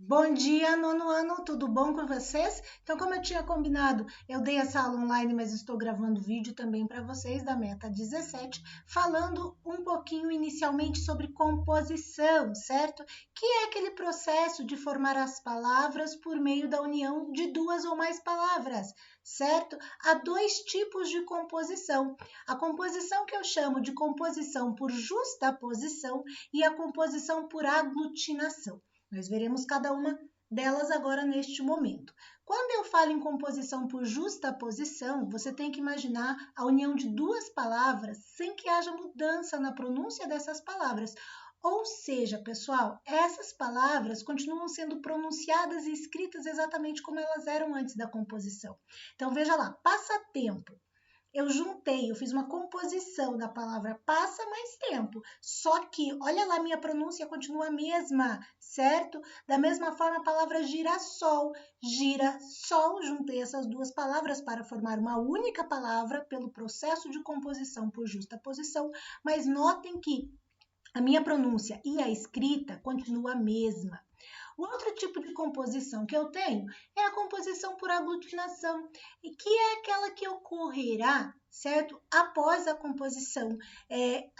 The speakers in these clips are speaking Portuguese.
Bom dia, nono ano, tudo bom com vocês? Então, como eu tinha combinado, eu dei essa aula online, mas estou gravando vídeo também para vocês da Meta 17, falando um pouquinho inicialmente sobre composição, certo? Que é aquele processo de formar as palavras por meio da união de duas ou mais palavras, certo? Há dois tipos de composição. A composição que eu chamo de composição por justaposição e a composição por aglutinação. Nós veremos cada uma delas agora neste momento. Quando eu falo em composição por justaposição, você tem que imaginar a união de duas palavras sem que haja mudança na pronúncia dessas palavras. Ou seja, pessoal, essas palavras continuam sendo pronunciadas e escritas exatamente como elas eram antes da composição. Então, veja lá, passatempo. Eu fiz uma composição da palavra passa mais tempo. Só que, olha lá, minha pronúncia continua a mesma, certo? Da mesma forma, a palavra girassol. Girassol, juntei essas duas palavras para formar uma única palavra pelo processo de composição por justaposição, mas notem que a minha pronúncia e a escrita continua a mesma. O outro tipo de composição que eu tenho é a composição por aglutinação, que é aquela que ocorrerá, certo? Após a composição.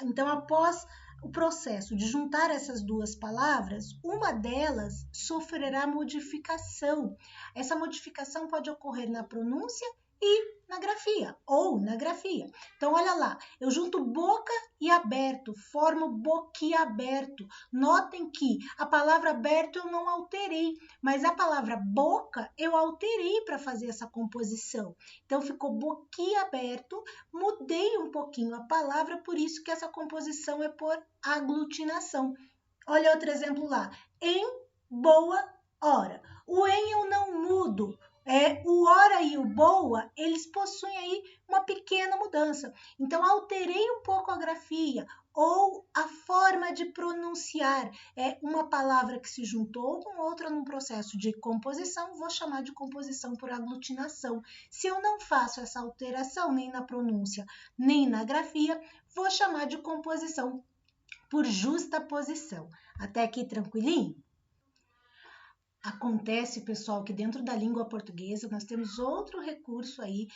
Então, após o processo de juntar essas duas palavras, uma delas sofrerá modificação. Essa modificação pode ocorrer na pronúncia e na grafia, ou na grafia. Então, olha lá, eu junto boca e aberto, formo boquiaberto. Notem que a palavra aberto eu não alterei, mas a palavra boca eu alterei para fazer essa composição. Então, ficou boquiaberto, mudei um pouquinho a palavra, por isso que essa composição é por aglutinação. Olha outro exemplo lá, em boa hora. O em eu não mudo. O hora e o boa, eles possuem aí uma pequena mudança. Então, alterei um pouco a grafia ou a forma de pronunciar. Uma palavra que se juntou com outra num processo de composição, vou chamar de composição por aglutinação. Se eu não faço essa alteração nem na pronúncia, nem na grafia, vou chamar de composição por justaposição. Até aqui tranquilinho? Acontece, pessoal, que dentro da língua portuguesa nós temos outro recurso aí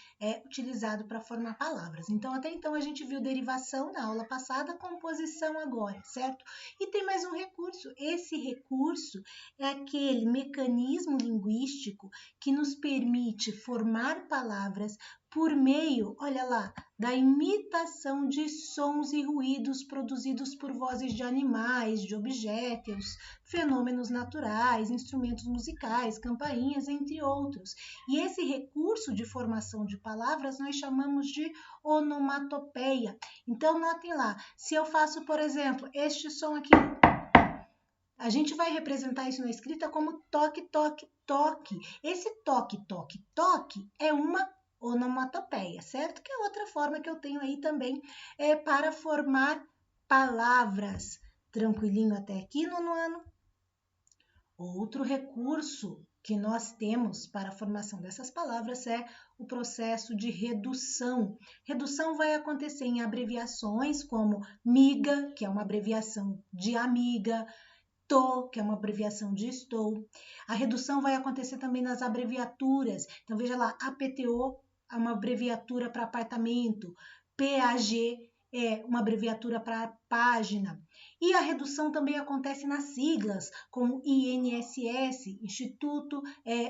utilizado para formar palavras. Então, até então a gente viu derivação na aula passada, composição agora, certo? E tem mais um recurso. Esse recurso é aquele mecanismo linguístico que nos permite formar palavras por meio, olha lá, da imitação de sons e ruídos produzidos por vozes de animais, de objetos, fenômenos naturais, instrumentos musicais, campainhas, entre outros. E esse recurso de formação de palavras nós chamamos de onomatopeia. Então, notem lá, se eu faço, por exemplo, este som aqui, a gente vai representar isso na escrita como toque, toque, toque. Esse toque, toque, toque é uma onomatopeia, certo? Que é outra forma que eu tenho aí também para formar palavras. Tranquilinho até aqui, nono ano? Outro recurso que nós temos para a formação dessas palavras é o processo de redução. Redução vai acontecer em abreviações como miga, que é uma abreviação de amiga, tô, que é uma abreviação de estou. A redução vai acontecer também nas abreviaturas. Então, veja lá, APTO é uma abreviatura para apartamento, PAG é uma abreviatura para página. E a redução também acontece nas siglas, como INSS, Instituto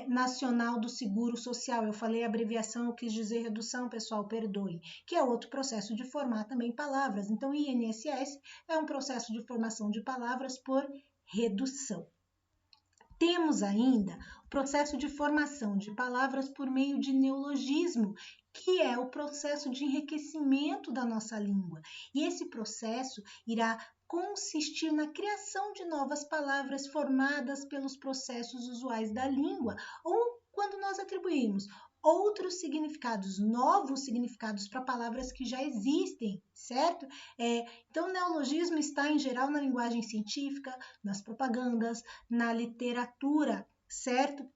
Nacional do Seguro Social. Eu falei abreviação, eu quis dizer redução, pessoal, perdoe, que é outro processo de formar também palavras. Então, INSS é um processo de formação de palavras por redução. Temos ainda o processo de formação de palavras por meio de neologismo, que é o processo de enriquecimento da nossa língua. E esse processo irá consistir na criação de novas palavras formadas pelos processos usuais da língua, ou quando nós atribuímos outros significados, novos significados para palavras que já existem, certo? Então, o neologismo está, em geral, na linguagem científica, nas propagandas, na literatura, certo?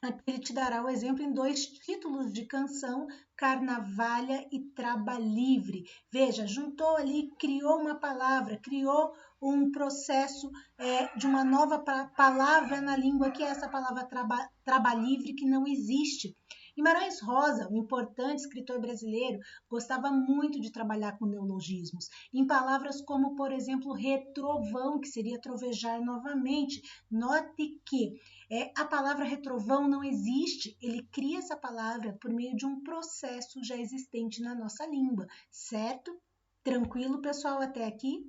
Aqui ele te dará o exemplo em dois títulos de canção, Carnavalha e Traba Livre. Veja, juntou ali, criou uma palavra, criou um processo de uma nova palavra na língua, que é essa palavra trabalhivre, que não existe. Guimarães Rosa, um importante escritor brasileiro, gostava muito de trabalhar com neologismos, em palavras como, por exemplo, retrovão, que seria trovejar novamente. Note que a palavra retrovão não existe, ele cria essa palavra por meio de um processo já existente na nossa língua, certo? Tranquilo, pessoal, até aqui?